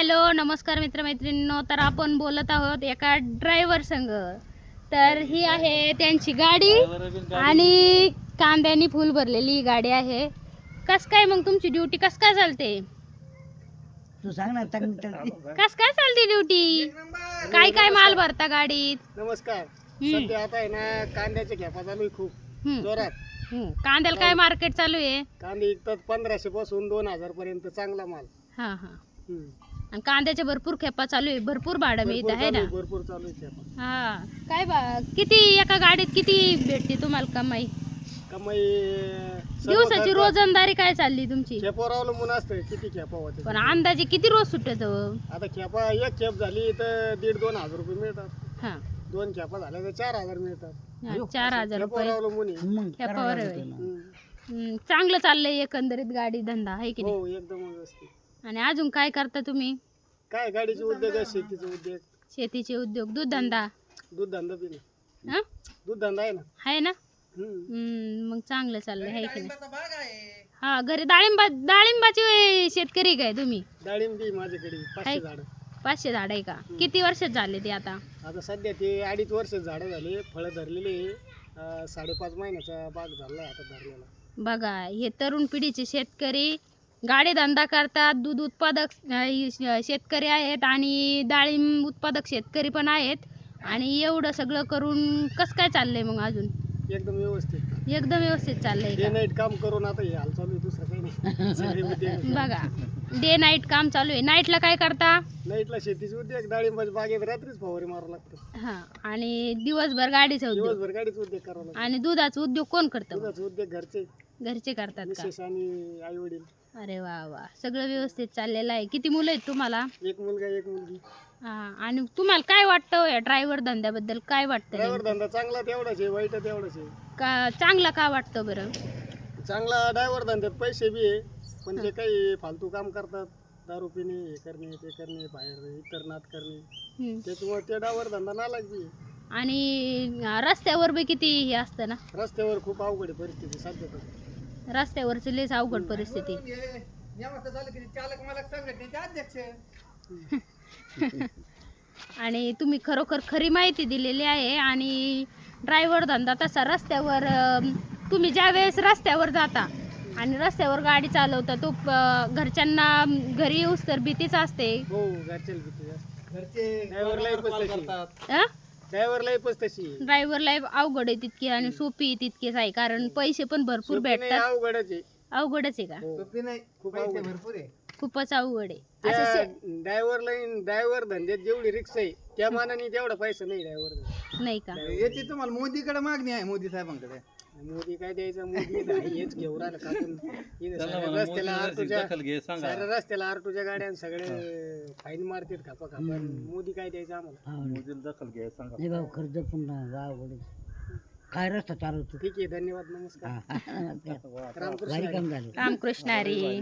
Hello नमस्कार मित्रमैत्रिणींनो. तर आपण बोलत आहोत एका ड्रायव्हर संग. तर ही आहे त्यांची गाडी आणि कांद्यानी फुल भरलेली गाडी आहे. कस काय मग तुमची ड्युटी कस काय चालते? तू सांग ना. कस काय चालते ड्युटी? काय काय माल भरता गाडीत? नमस्कार. सध्या आता आहे ना कांद्याचे खेपा चालू आहे खूप जोरात. कांद्याला काय मार्केट चालू आहे? कांदे विकतात 1500 पासून 2000 पर्यंत चांगला माल. हा हा. आणि कांद्याचे भरपूर खेपा चालू आहे, भरपूर भाडं मिळत आहे ना? भरपूर चालू आहे खेपा. हा. काय किती एका गाडीत किती भेटते तुम्हाला कमाई? कमाई दिवसाची रोजंदारी काय चालली तुमची? खेपावर अवलंबून असतं किती खेपा होते. पण अंदाजे किती रोज सुटत? आता खेपा एक खेप झाली तर 1,500-2,000 रुपये मिळतात. हा. 2 खेपा झाल्या तर 4000 मिळतात. 4000 खेपावर रुपये अवलंबून आहे. खेपावर आहे. चांगलं चाललंय एकंदरीत गाडी धंदा आहे की नाही? हो एकदम व्यवस्थित. आणि अजून काय करता तुम्ही? काय गाडीचे उद्योग आहे, शेतीचे उद्योग, शेतीचे उद्योग, दूध धंदा? दूध धंदा बी नाही. हा? दूध धंदा आहे ना. आहे ना? मग चांगलं चाललंय आहे की नाही? हा. घरी डाळिंबाची शेतकरी काय तुम्ही? डाळिंब बी माझ्याकडे 500 झाड. 500 झाड आहे का? किती वर्षात झाले ते आता? आता सध्या ते 2.5 वर्ष झाडं झाले, फळं धरलेले. 5.5 महिन्याचा बाग झालाय आता धरलेला. बघा, हे तरुण पिढीचे शेतकरी गाडी धंदा करतात, दूध उत्पादक शेतकरी आहेत आणि डाळिंब उत्पादक शेतकरी पण आहेत. आणि एवढं सगळं करून कसं काय चाललंय मग अजून? एकदम व्यवस्थित. एकदम व्यवस्थित चाललंय डे का? नाईट काम करून आता हे हाल चालू आहे, दुसरं काही नाही. सगळे उद्योग. बघा, डे नाईट काम चालू आहे. नाईटला काय करता? नाईटला शेतीचे उद्योग, डाळिंबाच्या बागेत रात्रीच फवारे मारावं लागतं. हा. आणि दिवसभर गाडीचा उद्योग दिवसभर गाडीच उद्योग करावं लागतं. आणि दुधाचा उद्योग कोण करतं? दुधाचे उद्योग घरचे करतात का? विशेष आणि आई वडील. अरे वा वा, सगळं व्यवस्थित चाललेलं आहे. किती मुलं आहेत तुम्हाला? एक मुलगा एक मुलगी. हा. आणि तुम्हाला काय वाटतं या ड्रायव्हर धंद्याबद्दल? काय वाटतं? ड्रायव्हर धंदा चांगला तेवढाच आहे, वाईट तेवढाच आहे. का चांगला का वाटतं बरं? चांगला ड्रायव्हर धंद्यात पैसे बी आहे, पण जे काही फालतू काम करतात, दारू पिणे, हे करणे ते करणे, बाहेर इतर नाद करणे, त्याच्यामुळे ते ड्रायव्हर धंदा नालायक बी आहे. आणि रस्त्यावर बी किती हे असतं ना? रस्त्यावर खूप अवघड आहे परिस्थिती सध्या तर. रस्त्यावरची लयच अवघड परिस्थिती. आणि तुम्ही खरोखर खरी माहिती दिलेली आहे. आणि ड्रायव्हर धंदा तसा रस्त्यावर, तुम्ही ज्या वेळेस रस्त्यावर जाता आणि रस्त्यावर गाडी चालवता, तो घरच्यांना घरी येऊस तर भीतीच असते. हो, घरचे भीती असते. घरचे ड्रायव्हर लाईफच तशी. ड्रायव्हर लाईफ अवघड आहे तितकी आणि सोपी तितकीच आहे, कारण पैसे पण भरपूर भेटतात. अवघडच आहे. अवघडच आहे का? सोपी नाही, खूप अवघड भरपूर आहे. खूपच अवघड आहे. ड्रायव्हर धंद्यात जेवढी रिक्षा आहे त्या मानाने तेवढा पैसा नाही ड्रायव्हर. नाही का? याची तुम्हाला मोदीकडे मागणी आहे, मोदी साहेबांकडे. मोदी काय द्यायचं, मोदी हेच घेऊन राहिलं कापून. रस्त्याला आरटूच्या गाड्या सगळे फाईन मारतात खापा खापा. मोदी काय द्यायचं आम्हाला? मोदीला दखल घ्यायचं सांगा. खर्च पण काय रस्ता चालवतो. ठीक आहे, धन्यवाद, नमस्कार. रामकृष्ण रामकृष्ण हरी.